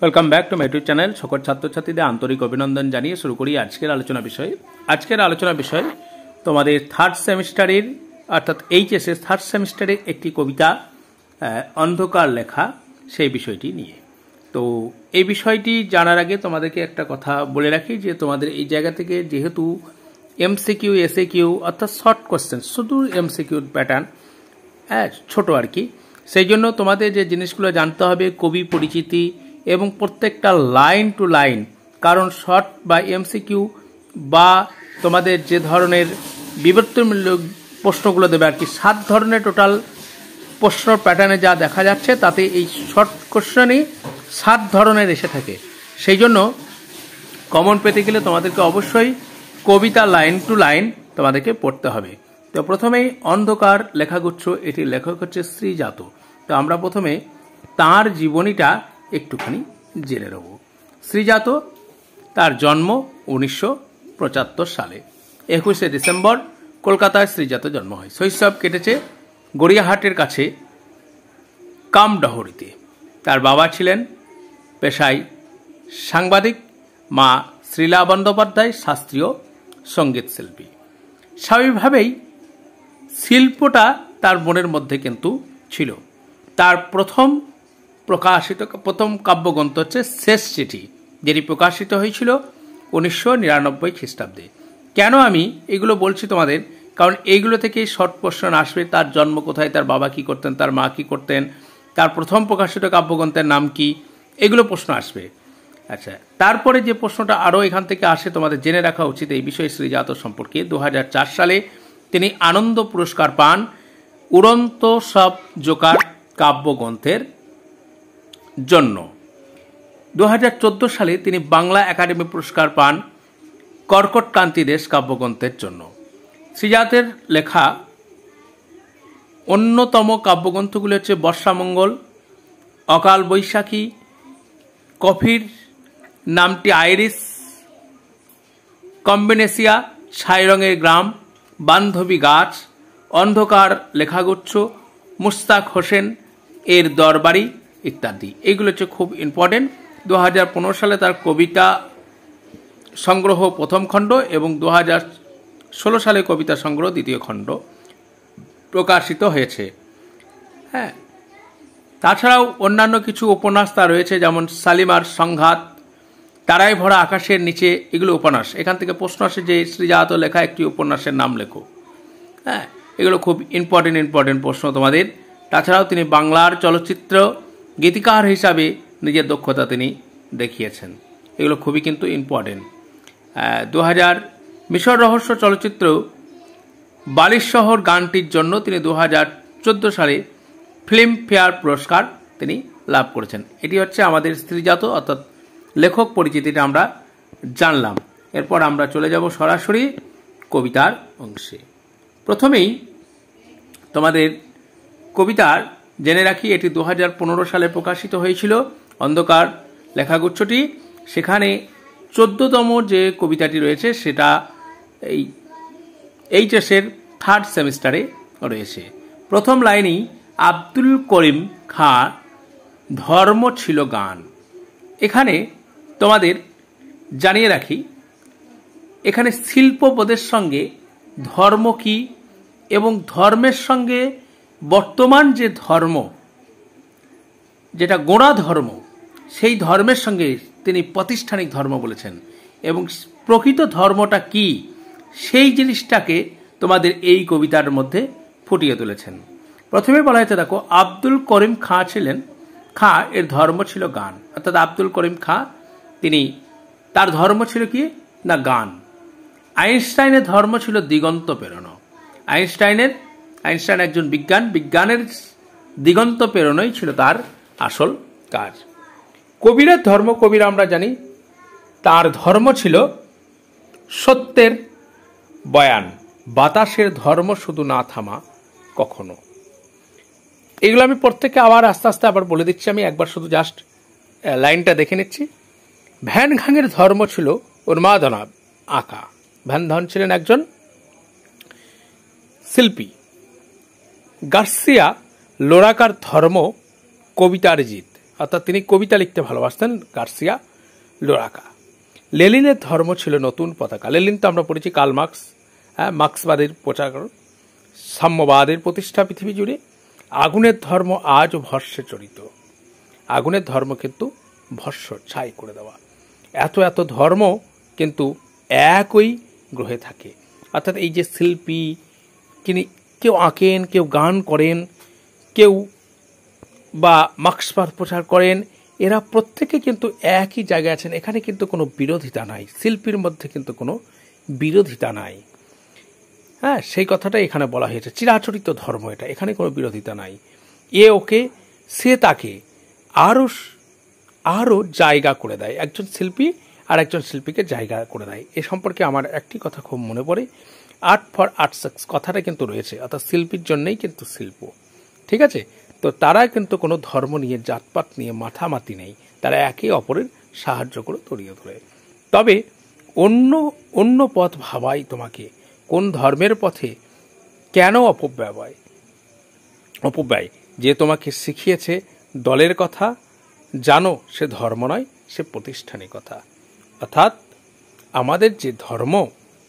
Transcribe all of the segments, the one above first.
Welcome back to my YouTube channel. সকল ছাত্রছাত্রীদের আন্তরিক অভিনন্দন জানিয়ে শুরু করি আজকের আলোচনা বিষয়। আজকের আলোচনা বিষয় তোমাদের থার্ড সেমিস্টারের অর্থাৎ এইচএসের থার্ড সেমিস্টারের একটি কবিতা অন্ধকার লেখা, সেই বিষয়টি নিয়ে। তো এই বিষয়টি জানার আগে তোমাদেরকে একটা কথা বলে রাখি যে তোমাদের এই জায়গা থেকে যেহেতু এমসিকিউ এসএকিউ অর্থাৎ শর্ট কোশ্চেন, শুধু এমসিকিউর প্যাটার্ন ছোট আর কি, সেই জন্য তোমাদের যে জিনিসগুলো জানতে হবে কবি পরিচিতি এবং প্রত্যেকটা লাইন টু লাইন, কারণ শর্ট বা এমসিকিউ বা তোমাদের যে ধরনের বিবর্তনমূলক প্রশ্নগুলো দেবে আর কি, 7 ধরনের টোটাল প্রশ্ন প্যাটার্নে যা দেখা যাচ্ছে তাতে এই শর্ট কোশ্চেনই 7 ধরনের এসে থাকে। সেই জন্য কমন পেতে গেলে তোমাদেরকে অবশ্যই কবিতা লাইন টু লাইন তোমাদেরকে পড়তে হবে। তো প্রথমেই অন্ধকার লেখাগুচ্ছ, এটির লেখক হচ্ছে শ্রীজাত। তো আমরা প্রথমে তার জীবনীটা একটুখানি জেনে নেব। শ্রীজাত, তার জন্ম 1975 সালে 21শে ডিসেম্বর কলকাতায় শ্রীজাত জন্ম হয়। শৈশব কেটেছে গড়িয়াহাটের কাছে কামডহরিতে। তার বাবা ছিলেন পেশায় সাংবাদিক, মা শ্রীলা বন্দ্যোপাধ্যায় শাস্ত্রীয় সঙ্গীত শিল্পী। স্বাভাবিকভাবেই শিল্পটা তার মনের মধ্যে কিন্তু ছিল। তার প্রথম কাব্যগ্রন্থ হচ্ছে শেষ চিঠি, যেটি প্রকাশিত হয়েছিল 1999 খ্রিস্টাব্দে। কেন আমি এগুলো বলছি তোমাদের, কারণ এইগুলো থেকেই শর্ট কোশ্চেন আসবে। তার জন্ম কোথায়, তার বাবা কি করতেন, তার মা কি করতেন, তার প্রথম প্রকাশিত কাব্যগ্রন্থের নাম কি, এগুলো প্রশ্ন আসবে। আচ্ছা, তারপরে যে প্রশ্নটা আরও এখান থেকে আসে তোমাদের জেনে রাখা উচিত এই বিষয়ে শ্রীজাত সম্পর্কে। 2004 সালে তিনি আনন্দ পুরস্কার পান উড়ন্ত সব জোকার কাব্যগ্রন্থের জন্য। 2014 সালে তিনি বাংলা একাডেমি পুরস্কার পান কর্কটক্রান্তি দেশ কাব্যগ্রন্থের জন্য। শ্রীজাতের লেখা অন্যতম কাব্যগ্রন্থগুলি হচ্ছে বর্ষামঙ্গল, অকাল বৈশাখী, কফির নামটি আইরিস, কম্বিনেসিয়া, ছাই রঙের গ্রাম, বান্ধবী গাছ, অন্ধকার লেখাগুচ্ছ, মুস্তাক হোসেন এর দরবারি ইত্যাদি। এইগুলো হচ্ছে খুব ইম্পর্টেন্ট। 2015 সালে তার কবিতা সংগ্রহ প্রথম খণ্ড এবং 2016 সালে কবিতা সংগ্রহ দ্বিতীয় খণ্ড প্রকাশিত হয়েছে। হ্যাঁ, তাছাড়াও অন্যান্য কিছু উপন্যাস তার রয়েছে, যেমন সালিমার সংঘাত, তারাই ভরা আকাশের নিচে, এগুলো উপন্যাস। এখান থেকে প্রশ্ন আসে যে শ্রীজাত লেখা একটি উপন্যাসের নাম লেখো। হ্যাঁ, এগুলো খুব ইম্পর্টেন্ট প্রশ্ন তোমাদের। তাছাড়াও তিনি বাংলার চলচ্চিত্র গীতিকার হিসাবে নিজের দক্ষতা তিনি দেখিয়েছেন। এগুলো খুবই কিন্তু ইম্পর্টেন্ট। 2000 মিশর রহস্য চলচ্চিত্র বালিশ শহর গানটির জন্য তিনি 2014 সালে ফিল্মফেয়ার পুরস্কার তিনি লাভ করেছেন। এটি হচ্ছে আমাদের শ্রীজাত অর্থাৎ লেখক পরিচিতিটা আমরা জানলাম। এরপর আমরা চলে যাব সরাসরি কবিতার অংশে। প্রথমেই তোমাদের কবিতার জেনে রাখি, এটি 2015 সালে প্রকাশিত হয়েছিল অন্ধকার লেখাগুচ্ছটি। সেখানে 14তম যে কবিতাটি রয়েছে সেটা এই এইচএসের থার্ড সেমিস্টারে রয়েছে। প্রথম লাইনেই আব্দুল করিম খাঁ ধর্ম ছিল গান। এখানে তোমাদের জানিয়ে রাখি, এখানে শিল্পপদের সঙ্গে ধর্ম কি এবং ধর্মের সঙ্গে বর্তমান যে ধর্ম, যেটা গোঁড়া ধর্ম, সেই ধর্মের সঙ্গে তিনি প্রাতিষ্ঠানিক ধর্ম বলেছেন এবং প্রকৃত ধর্মটা কি সেই জিনিসটাকে তোমাদের এই কবিতার মধ্যে ফুটিয়ে তুলেছেন। প্রথমে বলা হয়েছে, দেখো, আব্দুল করিম খাঁ ছিলেন, খাঁ এর ধর্ম ছিল গান। অর্থাৎ আব্দুল করিম খাঁ তার ধর্ম ছিল কি না গান। আইনস্টাইনের ধর্ম ছিল দিগন্ত প্রেরণা। আইনস্টাইন একজন বিজ্ঞানের দিগন্ত প্রেরণাই ছিল তার আসল কাজ। কবিরের ধর্ম, কবির আমরা জানি তার ধর্ম ছিল সত্যের বয়ান, বাতাসের ধর্ম শুধু না থামা কখনো। এগুলো আমি প্রত্যেককে আবার আস্তে আস্তে আবার বলে দিচ্ছি। আমি একবার শুধু জাস্ট লাইনটা দেখে নিচ্ছি। ভ্যান ঘাঙের ধর্ম ছিল উন্মাদনা আঁকা। ভ্যান ধন ছিলেন একজন শিল্পী। গার্সিয়া লোরাকার ধর্ম কবিতার জিত, অর্থাৎ তিনি কবিতা লিখতে ভালোবাসতেন, গার্সিয়া লোরাকা। লেনিনের ধর্ম ছিল নতুন পতাকা। লেনিন তো আমরা পড়েছি কার্ল মার্কস, মার্ক্সবাদের প্রচারক, সাম্যবাদের প্রতিষ্ঠা পৃথিবী জুড়ে। আগুনের ধর্ম আজও ভস্মে চরিত। আগুনের ধর্ম কিন্তু ভস্ম ছাই করে দেওয়া। এত এত ধর্ম কিন্তু একই গ্রহে থাকে। অর্থাৎ এই যে শিল্পী, তিনি কেউ আঁকেন, কেউ গান করেন, কেউ বা মার্ক্সবাদ প্রচার করেন, এরা প্রত্যেকে কিন্তু একই জায়গায় আছেন। এখানে কিন্তু কোনো বিরোধিতা নাই, শিল্পীর মধ্যে কিন্তু কোনো বিরোধিতা নাই। হ্যাঁ, সেই কথাটা এখানে বলা হয়েছে, চিরাচরিত ধর্ম এটা, এখানে কোনো বিরোধিতা নাই। এ ওকে, সে তাকে আরও জায়গা করে দেয়। একজন শিল্পী আর একজন শিল্পীকে জায়গা করে দেয়। এ সম্পর্কে আমার একটি কথা খুব মনে পড়ে, আর্ট ফর আর্টস কথাটা কিন্তু রয়েছে, অর্থাৎ শিল্পীর জন্যই কিন্তু শিল্প। ঠিক আছে, তো তারা কিন্তু কোনো ধর্ম নিয়ে, জাতপাত নিয়ে মাথামাতি নেই, তারা একে অপরের সাহায্য করে তরিয়ে ধরে। তবে অন্য পথ ভাবাই তোমাকে, কোন ধর্মের পথে কেন অপব্যয় যে তোমাকে শিখিয়েছে দলের কথা, জানো সে ধর্ম নয়, সে প্রতিষ্ঠানিকতা। অর্থাৎ আমাদের যে ধর্ম,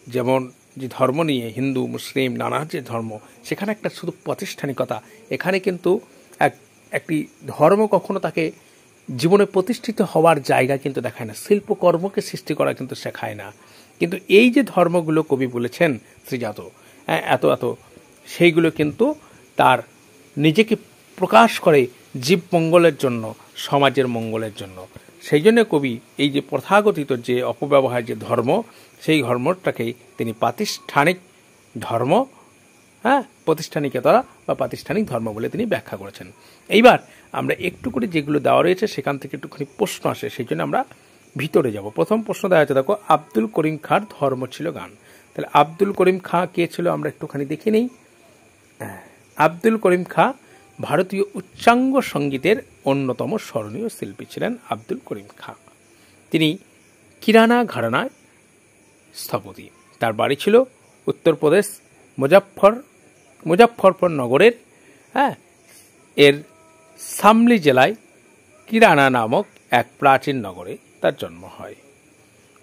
যেমন যে ধর্ম নিয়ে হিন্দু মুসলিম নানা যে ধর্ম, সেখানে একটা শুধু প্রাতিষ্ঠানিকতা। এখানে কিন্তু একটি ধর্ম কখনো তাকে জীবনে প্রতিষ্ঠিত হওয়ার জায়গা কিন্তু দেখায় না, শিল্পকর্মকে সৃষ্টি করা কিন্তু শেখায় না। কিন্তু এই যে ধর্মগুলো কবি বলেছেন শ্রীজাত, এত সেইগুলো কিন্তু তার নিজেকে প্রকাশ করে জীব মঙ্গলের জন্য, সমাজের মঙ্গলের জন্য। সেই জন্য কবি এই যে প্রথাগঠিত যে অপব্যবহার যে ধর্ম, সেই ধর্মটাকেই তিনি প্রাতিষ্ঠানিক ধর্ম, প্রতিষ্ঠানিকতা বা প্রাতিষ্ঠানিক ধর্ম বলে তিনি ব্যাখ্যা করেছেন। এইবার আমরা একটু করে যেগুলো দেওয়া রয়েছে সেখান থেকে একটুখানি প্রশ্ন আসে, সেই জন্য আমরা ভিতরে যাব। প্রথম প্রশ্ন দেওয়া আছে, দেখো, আব্দুল করিম খাঁর ধর্ম ছিল গান। তাহলে আব্দুল করিম খাঁ কে ছিল আমরা একটুখানি দেখে নেই। আব্দুল করিম খাঁ ভারতীয় উচ্চাঙ্গ সঙ্গীতের অন্যতম স্মরণীয় শিল্পী ছিলেন আব্দুল করিম খাঁ। তিনি কিরানা ঘরানায় স্থপতি। তার বাড়ি ছিল উত্তরপ্রদেশ মুজফ্ফরপুর নগরের এর সামলি জেলায় কিরানা নামক এক প্রাচীন নগরে তার জন্ম হয়।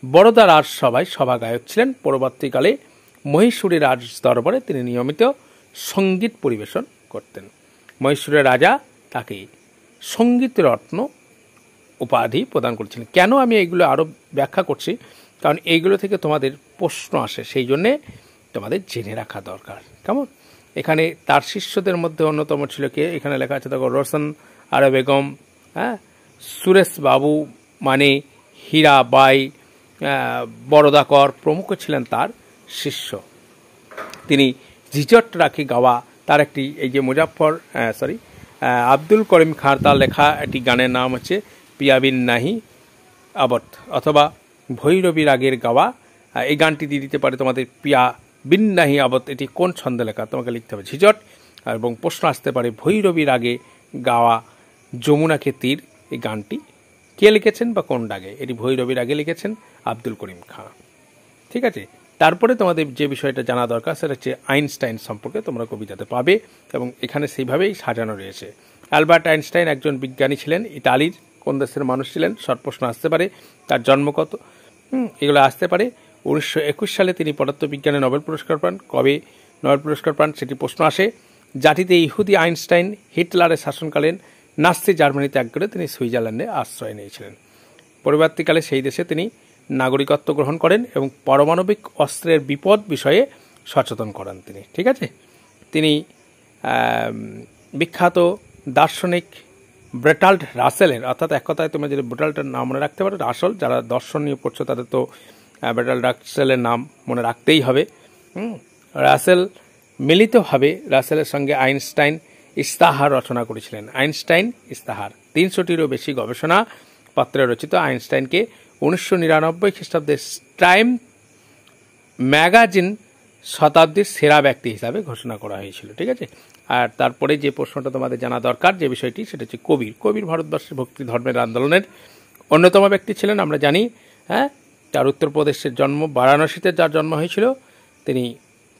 বরোদা রাজসভায় সভাগায়ক ছিলেন। পরবর্তীকালে মহীশূরের রাজ দরবারে তিনি নিয়মিত সঙ্গীত পরিবেশন করতেন। মহীশূরের রাজা তাকে সঙ্গীত রত্ন উপাধি প্রদান করেছিলেন। কেন আমি এইগুলো আরও ব্যাখ্যা করছি, কারণ এইগুলো থেকে তোমাদের প্রশ্ন আসে, সেই জন্যে তোমাদের জেনে রাখা দরকার। কেমন? এখানে তার শিষ্যদের মধ্যে অন্যতম ছিল কে, এখানে লেখা আছে দেখো, রোশন আরা বেগম, সুরেশ বাবু, মানে হীরাবাই, বরদাকর প্রমুখ ছিলেন তার শিষ্য। তিনি ঝিঝট রাখি গাওয়া, তার একটি এই যে আব্দুল করিম খাঁর তার লেখা একটি গানের নাম হচ্ছে পিয়াবিন নাহি আবত, অথবা ভৈরবী রাগের গাওয়া। এই গানটি দিয়ে দিতে পারে তোমাদের পিয়া বিন নাহি আবত, এটি কোন ছন্দে লেখা তোমাকে লিখতে হবে ঝিঝট, এবং প্রশ্ন আসতে পারে ভৈরবী রাগে গাওয়া যমুনাকে তীর, এই গানটি কে লিখেছেন বা কোন রাগে? এটি ভৈরবী রাগে লিখেছেন আব্দুল করিম খাঁ। ঠিক আছে, তারপরে তোমাদের যে বিষয়টা জানা দরকার সেটা হচ্ছে আইনস্টাইন সম্পর্কে তোমরা কবিতাতে পাবে, এবং এখানে সেইভাবেই সাজানো রয়েছে। অ্যালবার্ট আইনস্টাইন একজন বিজ্ঞানী ছিলেন, ইতালির কোন দেশের মানুষ ছিলেন, শর্ট প্রশ্ন আসতে পারে। তার জন্ম কত, এগুলো আসতে পারে। 1921 সালে তিনি পদার্থবিজ্ঞানে নোবেল পুরস্কার পান। কবে নোবেল পুরস্কার পান সেটি প্রশ্ন আসে। জাতিতে ইহুদি আইনস্টাইন হিটলারের শাসনকালীন নাৎসি জার্মানি ত্যাগ করে তিনি সুইজারল্যান্ডে আশ্রয় নিয়েছিলেন। পরবর্তীকালে সেই দেশে তিনি নাগরিকত্ব গ্রহণ করেন এবং পারমাণবিক অস্ত্রের বিপদ বিষয়ে সচেতন করেন তিনি। ঠিক আছে, তিনি বিখ্যাত দার্শনিক ব্রেটাল্ড রাসেলের, অর্থাৎ এক কথায় তোমরা যদি ব্রেটাল্ডের নাম মনে রাখতে পারো, রাসেল, যারা দর্শন নিয়ে পড়ছো তাদের তো ব্রেটাল্ড রাসেলের নাম মনে রাখতেই হবে। রাসেল মিলিতভাবে রাসেলের সঙ্গে আইনস্টাইন ইস্তাহার রচনা করেছিলেন। আইনস্টাইন ইস্তাহার 300টিরও বেশি গবেষণা পত্রে রচিত। আইনস্টাইনকে 1999 খ্রিস্টাব্দে টাইম ম্যাগাজিন শতাব্দীর সেরা ব্যক্তি হিসাবে ঘোষণা করা হয়েছিল। ঠিক আছে, আর তারপরে যে প্রশ্নটা তোমাদের জানা দরকার যে বিষয়টি, সেটা হচ্ছে কবির ভারতবর্ষের ভক্তি ধর্মের আন্দোলনের অন্যতম ব্যক্তি ছিলেন, আমরা জানি। তার উত্তরপ্রদেশের জন্ম, বারাণসীতে যার জন্ম হয়েছিল। তিনি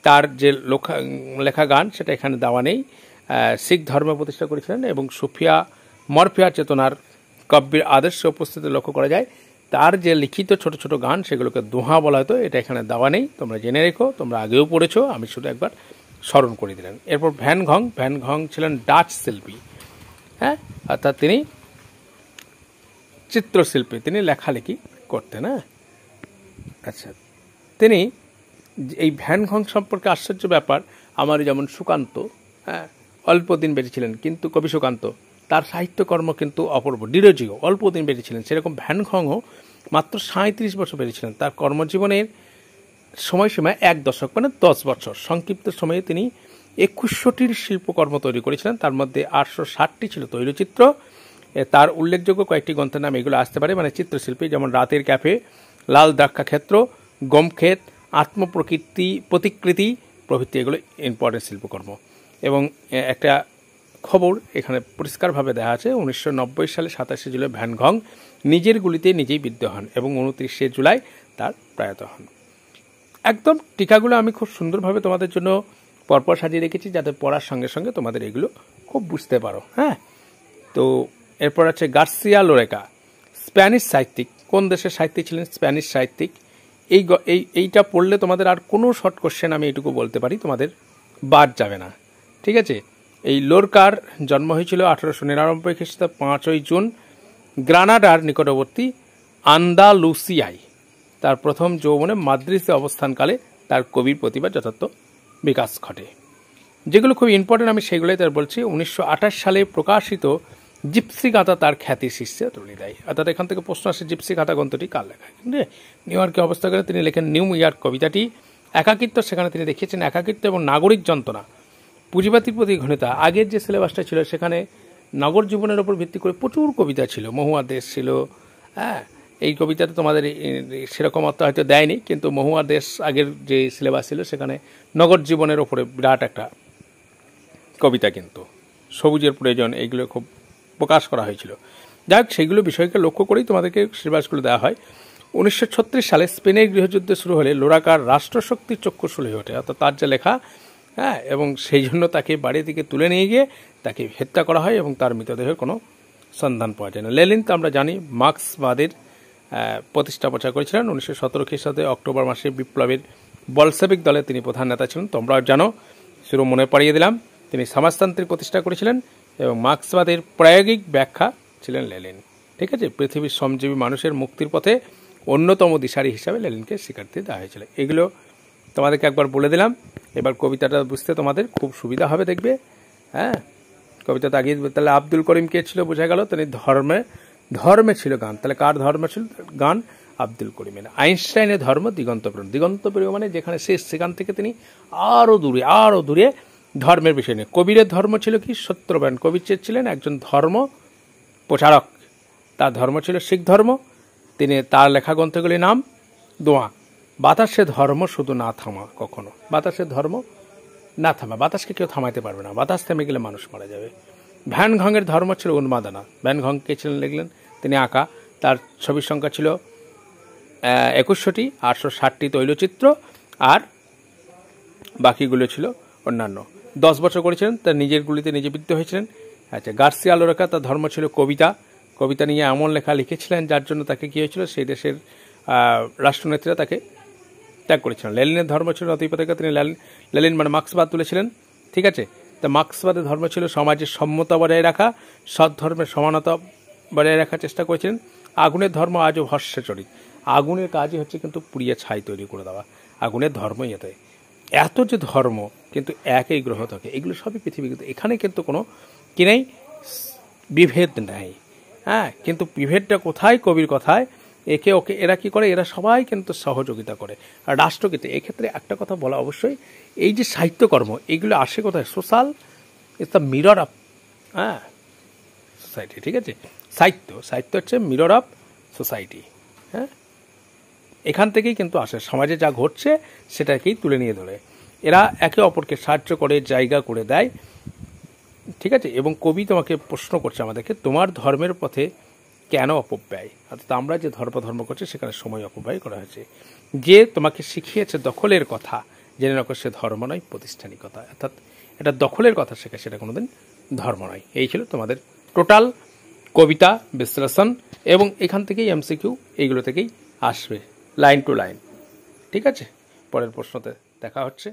তার যে লেখা গান সেটা এখানে দেওয়া নেই। শিখ ধর্ম প্রতিষ্ঠা করেছিলেন এবং সুফিয়া মরফিয়া চেতনার কাব্যের আদর্শ উপস্থিতি লক্ষ্য করা যায়। তার যে লিখিত ছোট ছোট গান সেগুলোকে দোহা বলা হতো, এটা এখানে দেওয়া নেই, তোমরা জেনে রেখো, তোমরা আগেও পড়েছো, আমি শুধু একবার স্মরণ করে দিলেন। এরপর ভ্যান ঘং ছিলেন ডাচ শিল্পী, হ্যাঁ, অর্থাৎ তিনি চিত্রশিল্পী, তিনি লেখালেখি করতেন। হ্যাঁ, আচ্ছা, তিনি এই ভ্যান ঘং সম্পর্কে আশ্চর্য ব্যাপার, আমার যেমন সুকান্ত, হ্যাঁ, অল্প দিন বেঁচেছিলেন, কিন্তু কবি সুকান্ত তার সাহিত্যকর্ম কিন্তু অপূর্ব। ডিরোজিও অল্প দিন বেঁচেছিলেন, সেরকম ভ্যান ঘংও মাত্র 37 বছর বেঁচেছিলেন। তার কর্মজীবনের সময়সীমা 1 দশক, মানে 10 বছর। সংক্ষিপ্ত সময়ে তিনি 2100টির শিল্পকর্ম তৈরি করেছিলেন, তার মধ্যে 860টি ছিল তৈলচিত্র। তার উল্লেখযোগ্য কয়েকটি গ্রন্থের নাম এগুলো আসতে পারে, মানে চিত্রশিল্পী, যেমন রাতের ক্যাফে, লাল দ্রাক্ষাক্ষেত্র, গমক্ষেত, প্রতিকৃতি প্রভৃতি, এগুলো ইম্পর্টেন্ট শিল্পকর্ম। এবং একটা খবর এখানে পরিষ্কারভাবে দেখা আছে, 1990 সালে 27 জুলাই ভ্যান ঘং নিজের গুলিতে নিজেই বিদ্ধ হন এবং 29 জুলাই তার প্রয়াত হন। একদম টিকাগুলো আমি খুব সুন্দরভাবে তোমাদের জন্য পরপর সাজিয়ে রেখেছি, যাতে পড়ার সঙ্গে সঙ্গে তোমাদের এগুলো খুব বুঝতে পারো। হ্যাঁ, তো এরপর আছে গার্সিয়া লোরেকা, স্প্যানিশ সাহিত্যিক। কোন দেশের সাহিত্যিক ছিলেন? স্প্যানিশ সাহিত্যিক। এইটা পড়লে তোমাদের আর কোনো শর্ট কোশ্চেন আমি এইটুকু বলতে পারি তোমাদের বাদ যাবে না, ঠিক আছে। এই লোরকার জন্ম হয়েছিল 1899 খ্রিস্টাব্দে 5ই জুন গ্রানাডার নিকটবর্তী আন্দালুসিয়ায়। তার প্রথম যৌবনে মাদ্রিদে অবস্থানকালে তার কবির প্রতিভা যথার্থ বিকাশ ঘটে। যেগুলো খুব ইম্পর্টেন্ট আমি সেগুলোই তার বলছি। 1928 সালে প্রকাশিত জিপসি গাথা তার খ্যাতির শীর্ষে তুলে দেয়। অর্থাৎ এখান থেকে প্রশ্ন আসে, জিপসি গাথা গ্রন্থটি কার লেখা? নিউ ইয়র্কে অবস্থা করে তিনি লেখেন নিউ ইয়র্ক কবিতাটি। একাকিত্ব, সেখানে তিনি দেখিয়েছেন একাকিত্ব এবং নাগরিক যন্ত্রণা, পুঁজিবাতির প্রতি ঘনিতা। আগের যে সিলেবাসটা ছিল সেখানে নগর জীবনের উপর ভিত্তি করে প্রচুর কবিতা ছিল, মহুয়া দেশ ছিল। হ্যাঁ, এই কবিতাটা তোমাদের সেরকম অর্থ হয়তো দেয়নি, কিন্তু মহুয়া দেশ আগের যে সিলেবাস ছিল সেখানে নগর জীবনের ওপরে বিরাট একটা কবিতা, কিন্তু সবুজের প্রয়োজন, এইগুলো খুব প্রকাশ করা হয়েছিল। যাই হোক, সেইগুলো বিষয়কে লক্ষ্য করেই তোমাদেরকে সিলেবাসগুলো দেওয়া হয়। 1936 সালে স্পেনের গৃহযুদ্ধ শুরু হলে লোরাকার রাষ্ট্রশক্তির চক্ষুশূল হয়ে ওঠে, অর্থাৎ তার যে লেখা, হ্যাঁ, এবং সেই জন্য তাকে বাড়ি থেকে তুলে নিয়ে গিয়ে তাকে হত্যা করা হয় এবং তার মৃতদেহের কোনো সন্ধান পাওয়া যায় না। লেনিন তো আমরা জানি মার্ক্সবাদের প্রতিষ্ঠা প্রচার করেছিলেন। 1917 খ্রিস্টাব্দে অক্টোবর মাসে বিপ্লবের বলশেভিক দলে তিনি প্রধান নেতা ছিলেন, তোমরাও জানো, শুরু মনে পাড়িয়ে দিলাম। তিনি সমাজতান্ত্রিক প্রতিষ্ঠা করেছিলেন এবং মার্ক্সবাদের প্রায়োগিক ব্যাখ্যা ছিলেন লেনিন, ঠিক আছে। পৃথিবীর শ্রমজীবী মানুষের মুক্তির পথে অন্যতম দিশারি হিসাবে লেনিনকে স্বীকৃতি দেওয়া হয়েছিল। এগুলো তোমাদেরকে একবার বলে দিলাম। এবার কবিতাটা বুঝতে তোমাদের খুব সুবিধা হবে, দেখবে। হ্যাঁ, কবিতাটা আগে তাহলে আব্দুল করিম কে ছিল বোঝা গেল, তিনি ধর্মে ছিল গান। তাহলে কার ধর্ম ছিল গান? আব্দুল করিমের। আইনস্টাইনের ধর্ম দিগন্তপ্রেরণ মানে যেখানে শেষ, সেখান থেকে তিনি আরও দূরে ধর্মের বিষয় নিয়ে। কবিরের ধর্ম ছিল কি? সত্যবান। কবি ছিলেন একজন ধর্ম প্রচারক, তার ধর্ম ছিল শিখ ধর্ম। তিনি তার লেখা গ্রন্থগুলির নাম দোয়া। বাতাসে ধর্ম শুধু না থামা, কখনো বাতাসের ধর্ম না থামা, বাতাসকে কেউ থামাইতে পারবে না, বাতাস থেমে গেলে মানুষ মারা যাবে। ভ্যান ঘংয়ের ধর্ম ছিল উন্মাদনা। ভ্যান ঘং কে ছিলেন লিখলেন? তিনি আঁকা। তার ছবির সংখ্যা ছিল 2100টি, 860টি তৈলচিত্র, আর বাকিগুলো ছিল অন্যান্য। 10 বছর করেছিলেন, তার নিজের গুলিতে নিজে বিদ্ধ হয়েছিলেন। আচ্ছা, গার্সিয়া লোরেকা, তার ধর্ম ছিল কবিতা নিয়ে এমন লেখা লিখেছিলেন যার জন্য তাকে কী হয়েছিল, সেই দেশের রাষ্ট্রনেত্রীরা তাকে ত্যাগ করেছিলেন। লেনিনের ধর্ম ছিল নৈতিকতা, তিনি লেনিন মানে মার্ক্সবাদ তুলেছিলেন, ঠিক আছে। তা মার্ক্সবাদের ধর্ম ছিল সমাজের সম্যতা বজায় রাখা, সৎ ধর্মের সমানতা বজায় রাখার চেষ্টা করেছিলেন। আগুনের ধর্ম আজও ভস্মাচরিত। আগুনের কাজই হচ্ছে কিন্তু পুড়িয়ে ছাই তৈরি করে দেওয়া, আগুনের ধর্মই এতে। এত যে ধর্ম কিন্তু একই গ্রহ থাকে, এগুলো সবই পৃথিবী, কিন্তু এখানে কিন্তু কোনো কি নেই, বিভেদ নেই। হ্যাঁ, কিন্তু বিভেদটা কোথায়? কবির কথায়। একে ওকে এরা কি করে? এরা সবাই কিন্তু সহযোগিতা করে। আর রাষ্ট্রগীতে এক্ষেত্রে একটা কথা বলা অবশ্যই, এই যে সাহিত্যকর্ম এগুলো আসে কোথায়? Social is the mirror of society, ঠিক আছে। সাহিত্য হচ্ছে মিরর অফ সোসাইটি। হ্যাঁ, এখান থেকেই কিন্তু আসে, সমাজে যা ঘটছে সেটাকেই তুলে নিয়ে ধরে। এরা একে অপরকে সাহায্য করে, জায়গা করে দেয়, ঠিক আছে। এবং কবি তোমাকে প্রশ্ন করছে আমাদেরকে, তোমার ধর্মের পথে কেন অপব্যয়? অর্থাৎ আমরা যে ধর্ম করছি সেখানে সময় অপব্যয় করা হয়েছে। যে তোমাকে শিখিয়েছে দখলের কথা, জেনে রাখো সে ধর্ম নয়, প্রতিষ্ঠানিকতা। অর্থাৎ এটা দখলের কথা শেখা, সেটা কোনোদিন ধর্ম নয়। এই ছিল তোমাদের টোটাল কবিতা বিশ্লেষণ, এবং এখান থেকেই এমসিকিউ এইগুলো থেকেই আসবে লাইন টু লাইন। ঠিক আছে, পরের প্রশ্নতে দেখা হচ্ছে।